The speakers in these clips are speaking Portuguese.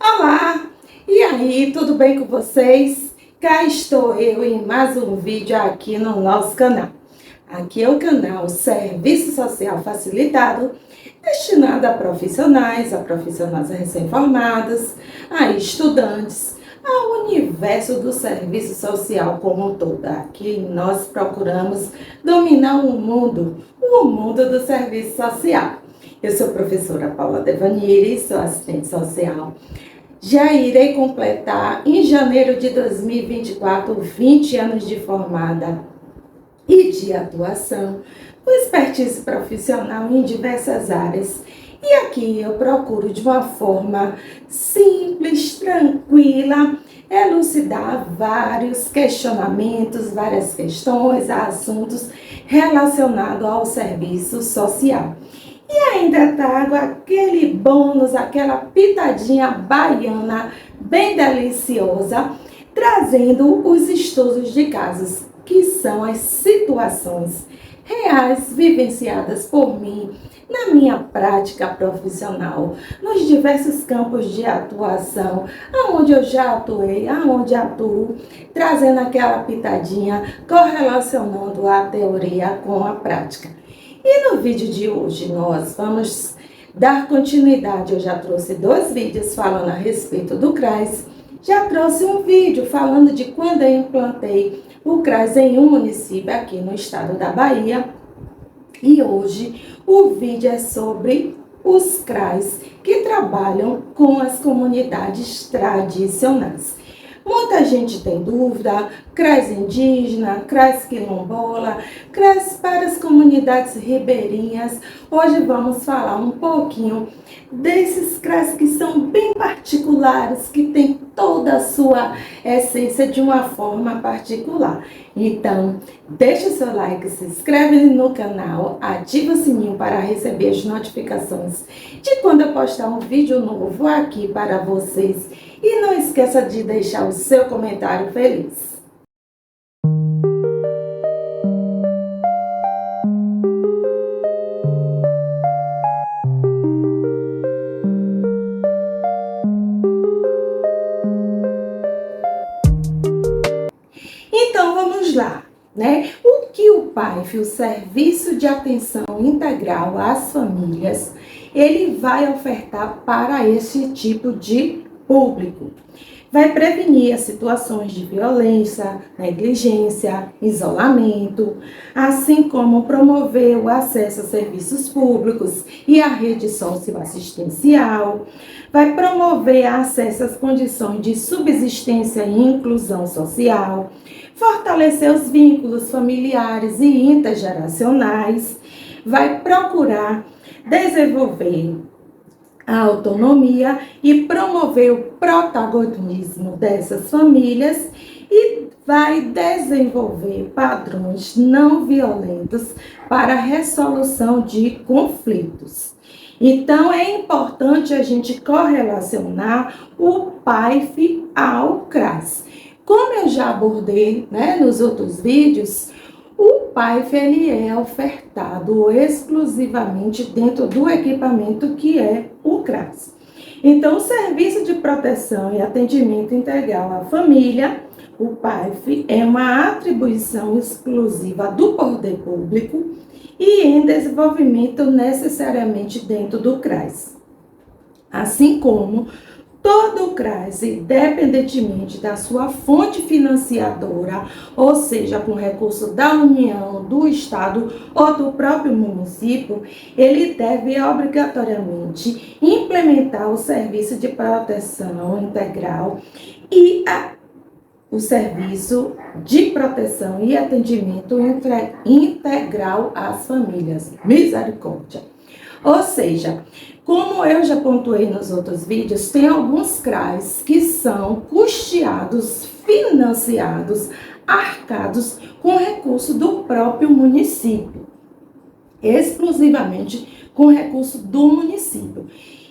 Olá! E aí, tudo bem com vocês? Cá estou eu em mais um vídeo aqui no nosso canal. Aqui é o canal Serviço Social Facilitado, destinado a profissionais recém-formadas, a estudantes, ao universo do serviço social como um todo. Aqui nós procuramos dominar o mundo do serviço social. Eu sou a professora Paula Devaniri, sou assistente social. Já irei completar em janeiro de 2024 20 anos de formada e de atuação, com expertise profissional em diversas áreas. E aqui eu procuro de uma forma simples, tranquila, elucidar vários questionamentos, várias questões, assuntos relacionados ao serviço social. E ainda trago aquele bônus, aquela pitadinha baiana bem deliciosa, trazendo os estudos de casos, que são as situações reais vivenciadas por mim na minha prática profissional, nos diversos campos de atuação, aonde eu já atuei, aonde atuo, trazendo aquela pitadinha, correlacionando a teoria com a prática. E no vídeo de hoje nós vamos dar continuidade. Eu já trouxe 2 vídeos falando a respeito do CRAS. Já trouxe um vídeo falando de quando eu implantei o CRAS em um município aqui no estado da Bahia. E hoje o vídeo é sobre os CRAS que trabalham com as comunidades tradicionais. Muita gente tem dúvida, CRAS indígena, CRAS quilombola, CRAS para as comunidades ribeirinhas. Hoje vamos falar um pouquinho desses CRAS que são bem particulares, que tem toda a sua essência de uma forma particular. Então, deixa o seu like, se inscreve no canal, ativa o sininho para receber as notificações de quando eu postar um vídeo novo aqui para vocês. E não esqueça de deixar o seu comentário feliz. Então vamos lá, né? O que o PAIF, o Serviço de Atenção Integral às Famílias, ele vai ofertar para esse tipo de público? Vai prevenir as situações de violência, negligência, isolamento, assim como promover o acesso a serviços públicos e à rede socioassistencial. Vai promover acesso às condições de subsistência e inclusão social, fortalecer os vínculos familiares e intergeracionais, vai procurar desenvolver a autonomia e promover o protagonismo dessas famílias e vai desenvolver padrões não violentos para a resolução de conflitos. Então, é importante a gente correlacionar o PAIF ao CRAS. Como eu já abordei, nos outros vídeos, o PAIF ele é ofertado exclusivamente dentro do equipamento que é o CRAS. Então, o Serviço de Proteção e Atendimento Integral à Família, o PAIF, é uma atribuição exclusiva do poder público e em desenvolvimento necessariamente dentro do CRAS. Assim como todo o CRAS, independentemente da sua fonte financiadora, ou seja, com recurso da União, do Estado ou do próprio município, ele deve obrigatoriamente implementar o serviço de proteção integral e o serviço de proteção e atendimento integral às famílias. Misericórdia! Ou seja, como eu já pontuei nos outros vídeos, tem alguns CRAs que são custeados, financiados, arcados com recurso do próprio município, exclusivamente com recurso do município.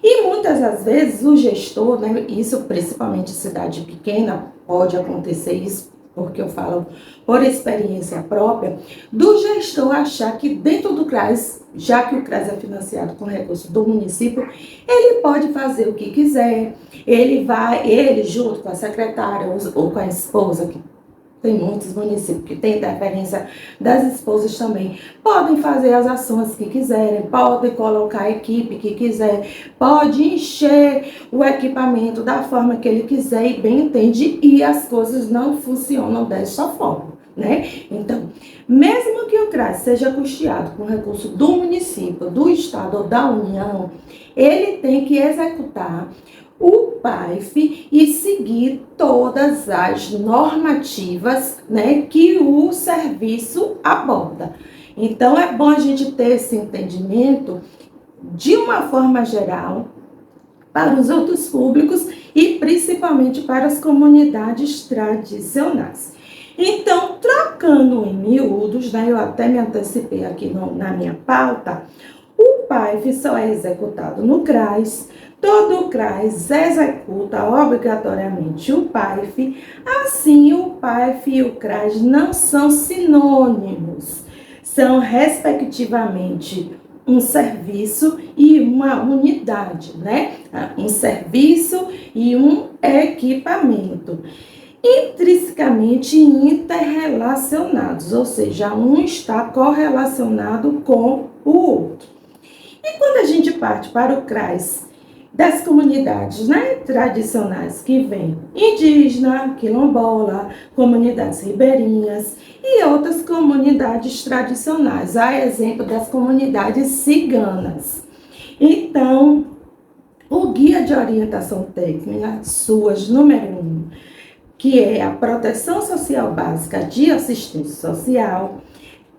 E muitas das vezes o gestor, isso principalmente em cidade pequena, pode acontecer isso, porque eu falo por experiência própria, do gestor achar que dentro do CRAS, já que o CRAS é financiado com recurso do município, ele pode fazer o que quiser, ele junto com a secretária ou com a esposa, que tem muitos municípios que têm interferência das esposas também, podem fazer as ações que quiserem, podem colocar a equipe que quiser, pode encher o equipamento da forma que ele quiser e bem entende, e as coisas não funcionam dessa forma, né? Então, mesmo que o CRAS seja custeado com recurso do município, do estado ou da União, ele tem que executar o PAEF e seguir todas as normativas, né, que o serviço aborda. Então, é bom a gente ter esse entendimento de uma forma geral para os outros públicos e principalmente para as comunidades tradicionais. Então, trocando em miúdos, né, eu até me antecipei aqui na minha pauta, o PAEF só é executado no CRAS. Todo CRAS executa obrigatoriamente o PAEF, assim o PAEF e o CRAS não são sinônimos, são respectivamente um serviço e uma unidade, né? Um serviço e um equipamento, intrinsecamente interrelacionados, ou seja, um está correlacionado com o outro. E quando a gente parte para o CRAS das comunidades, né, tradicionais que vem indígena, quilombola, comunidades ribeirinhas e outras comunidades tradicionais, a exemplo das comunidades ciganas. Então, o Guia de Orientação Técnica, SUAS número 1, que é a Proteção Social Básica de Assistência Social,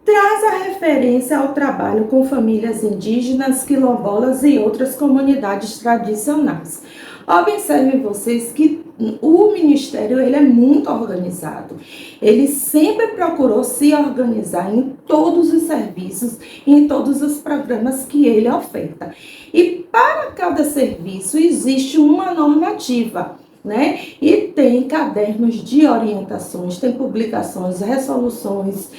traz a referência ao trabalho com famílias indígenas, quilombolas e outras comunidades tradicionais. Observem vocês que o Ministério ele é muito organizado. Ele sempre procurou se organizar em todos os serviços, em todos os programas que ele oferta. E para cada serviço existe uma normativa, né? E tem cadernos de orientações, tem publicações, resoluções,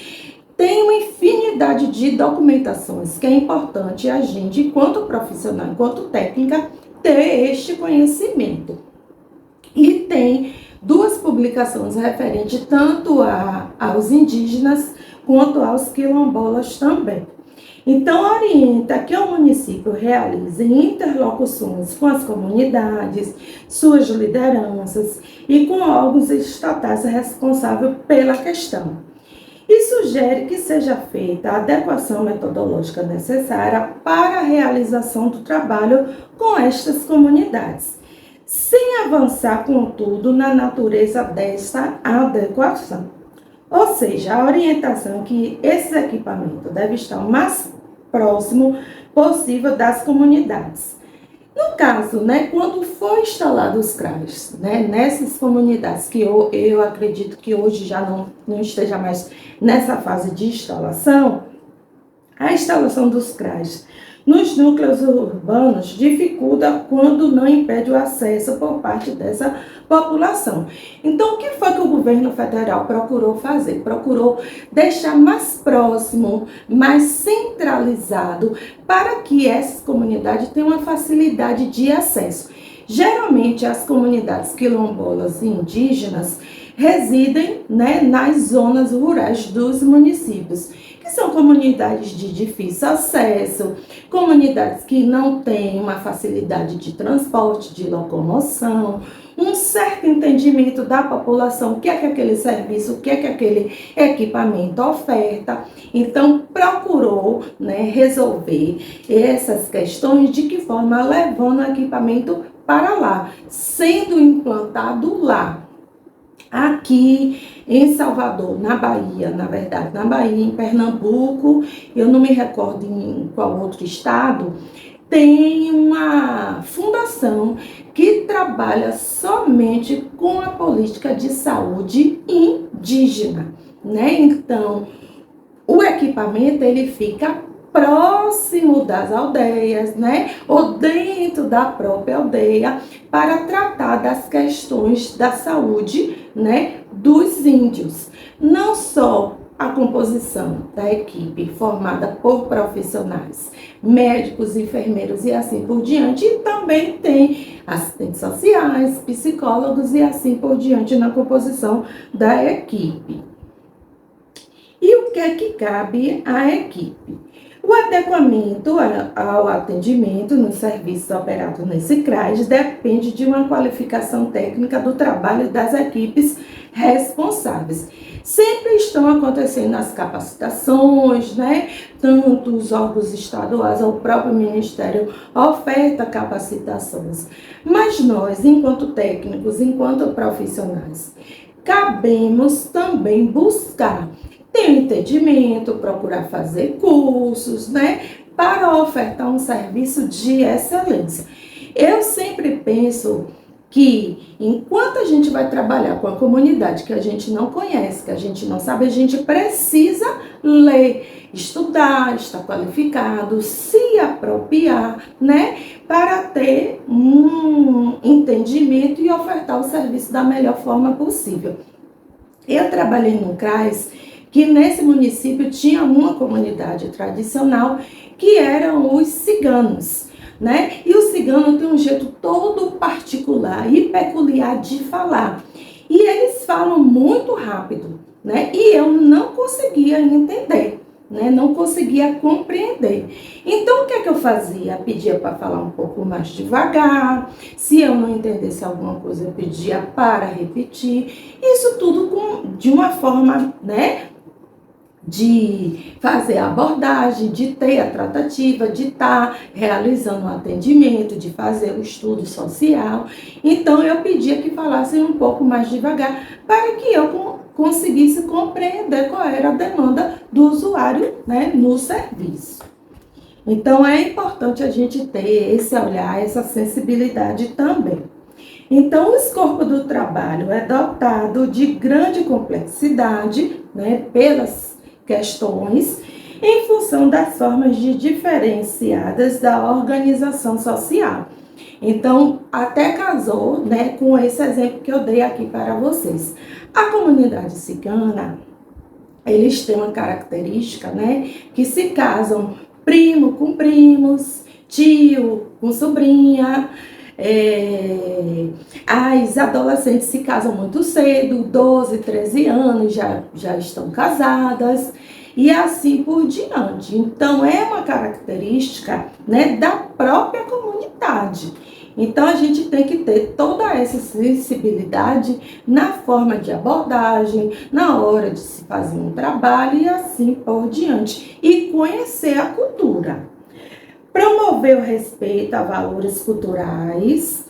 tem uma infinidade de documentações que é importante a gente, enquanto profissional, enquanto técnica, ter este conhecimento. E tem 2 publicações referentes tanto aos indígenas quanto aos quilombolas também. Então, orienta que o município realize interlocuções com as comunidades, suas lideranças e com órgãos estatais responsáveis pela questão. E sugere que seja feita a adequação metodológica necessária para a realização do trabalho com estas comunidades, sem avançar, contudo, na natureza desta adequação. Ou seja, a orientação é que esse equipamento deve estar o mais próximo possível das comunidades. No caso, né, quando for instalado os CRAs, né, nessas comunidades que eu acredito que hoje já não esteja mais nessa fase de instalação, a instalação dos CRAs nos núcleos urbanos dificulta quando não impede o acesso por parte dessa população. Então, o que foi que o governo federal procurou fazer? Procurou deixar mais próximo, mais centralizado, para que essas comunidades tenham uma facilidade de acesso. Geralmente, as comunidades quilombolas e indígenas residem, né, nas zonas rurais dos municípios, que são comunidades de difícil acesso, comunidades que não têm uma facilidade de transporte, de locomoção, um certo entendimento da população, o que é que aquele serviço, o que é que aquele equipamento oferta. Então, procurou, né, resolver essas questões de que forma? Levando o equipamento para lá, sendo implantado lá. Aqui em Salvador, na Bahia, na verdade, na Bahia, em Pernambuco, eu não me recordo em qual outro estado, tem uma fundação que trabalha somente com a política de saúde indígena, né? Então, o equipamento, ele fica próximo das aldeias, né? Ou dentro da própria aldeia, para tratar das questões da saúde, né, dos índios. Não só a composição da equipe formada por profissionais, médicos, enfermeiros e assim por diante, e também tem assistentes sociais, psicólogos e assim por diante na composição da equipe. E o que é que cabe à equipe? O adequamento ao atendimento nos serviços operados nesse CRAS depende de uma qualificação técnica do trabalho das equipes responsáveis. Sempre estão acontecendo as capacitações, né? Tanto os órgãos estaduais, o próprio Ministério oferta capacitações. Mas nós, enquanto técnicos, enquanto profissionais, cabemos também buscar ter entendimento, procurar fazer cursos, né, para ofertar um serviço de excelência. Eu sempre penso que enquanto a gente vai trabalhar com a comunidade que a gente não conhece, que a gente não sabe, a gente precisa ler, estudar, estar qualificado, se apropriar, né, para ter um entendimento e ofertar o serviço da melhor forma possível. Eu trabalhei no CRAS que nesse município tinha uma comunidade tradicional que eram os ciganos, né? E o cigano tem um jeito todo particular e peculiar de falar. E eles falam muito rápido, né? E eu não conseguia entender, né? Não conseguia compreender. Então, o que é que eu fazia? Pedia para falar um pouco mais devagar. Se eu não entendesse alguma coisa, eu pedia para repetir. Isso tudo de uma forma, né, de fazer a abordagem, de ter a tratativa, de estar realizando o atendimento, de fazer o estudo social. Então, eu pedia que falassem um pouco mais devagar para que eu conseguisse compreender qual era a demanda do usuário, né, no serviço. Então, é importante a gente ter esse olhar, essa sensibilidade também. Então, o escopo do trabalho é dotado de grande complexidade, né, pelas questões, em função das formas diferenciadas da organização social. Então, até casou, né, com esse exemplo que eu dei aqui para vocês. A comunidade cigana, eles têm uma característica, né, que se casam primo com primos, tio com sobrinha. As adolescentes se casam muito cedo, 12, 13 anos, já estão casadas e assim por diante. Então, é uma característica, né, da própria comunidade. Então, a gente tem que ter toda essa sensibilidade na forma de abordagem, na hora de se fazer um trabalho e assim por diante. E conhecer a cultura. Promover o respeito a valores culturais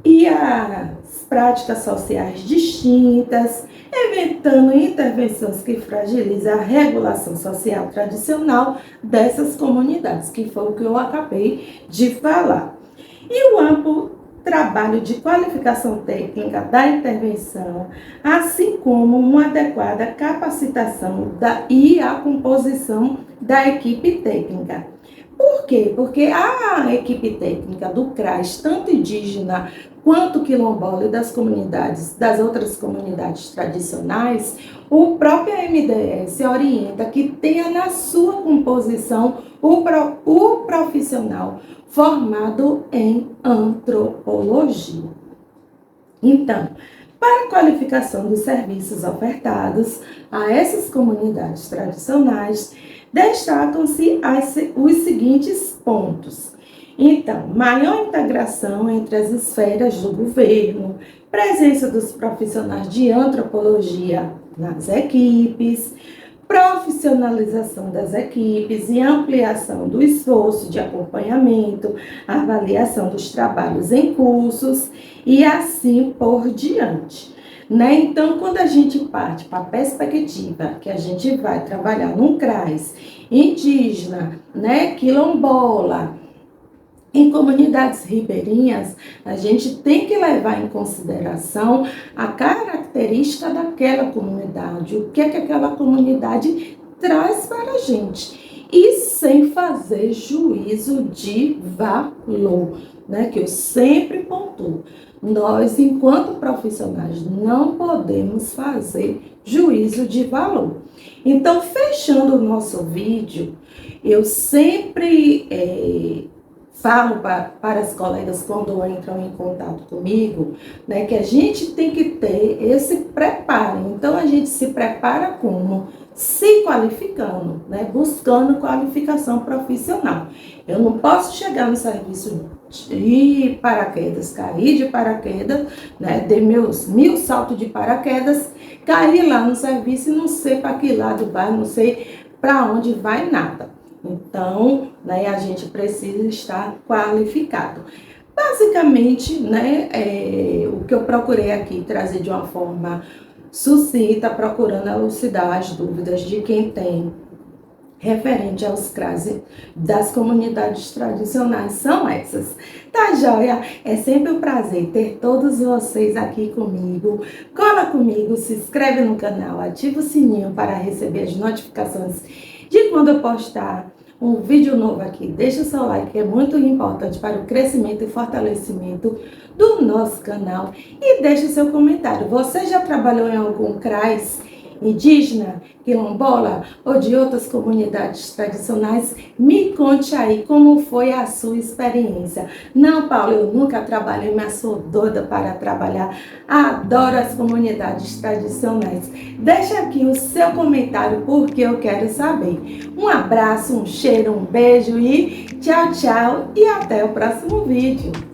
e as práticas sociais distintas, evitando intervenções que fragilizam a regulação social tradicional dessas comunidades, que foi o que eu acabei de falar. E o amplo trabalho de qualificação técnica da intervenção, assim como uma adequada capacitação e a composição da equipe técnica. Por quê? Porque a equipe técnica do CRAS, tanto indígena quanto quilombola e das comunidades, das outras comunidades tradicionais, o próprio MDS orienta que tenha na sua composição o profissional formado em antropologia. Então, para a qualificação dos serviços ofertados a essas comunidades tradicionais, destacam-se os seguintes pontos. Então, maior integração entre as esferas do governo, presença dos profissionais de antropologia nas equipes, profissionalização das equipes e ampliação do esforço de acompanhamento, avaliação dos trabalhos em cursos e assim por diante. Né? Então, quando a gente parte para a perspectiva que a gente vai trabalhar num CRAS indígena, né, quilombola, em comunidades ribeirinhas, a gente tem que levar em consideração a característica daquela comunidade, o que é que aquela comunidade traz para a gente. e sem fazer juízo de valor, né? Que eu sempre pontuo. Nós, enquanto profissionais, não podemos fazer juízo de valor. Então, fechando o nosso vídeo, eu sempre falo para as colegas quando entram em contato comigo, né, que a gente tem que ter esse preparo. Então, a gente se prepara como? Se qualificando, né, buscando qualificação profissional. Eu não posso chegar no serviço de paraquedas, cair de paraquedas, né, dei meus 1000 saltos de paraquedas, cair lá no serviço e não sei para que lado vai, não sei para onde vai nada. Então, né, a gente precisa estar qualificado. Basicamente, né, o que eu procurei aqui trazer de uma forma sucinta, procurando elucidar as dúvidas de quem tem referente aos CRAS das comunidades tradicionais são essas. Tá joia? É sempre um prazer ter todos vocês aqui comigo. Cola comigo, se inscreve no canal, ativa o sininho para receber as notificações de quando eu postar um vídeo novo aqui. Deixa o seu like, que é muito importante para o crescimento e fortalecimento do nosso canal. E deixa o seu comentário. Você já trabalhou em algum CRAS indígena, quilombola ou de outras comunidades tradicionais? Me conte aí como foi a sua experiência. Não, Paulo, eu nunca trabalhei, mas sou doida para trabalhar. Adoro as comunidades tradicionais. Deixa aqui o seu comentário porque eu quero saber. Um abraço, um cheiro, um beijo e tchau, tchau e até o próximo vídeo.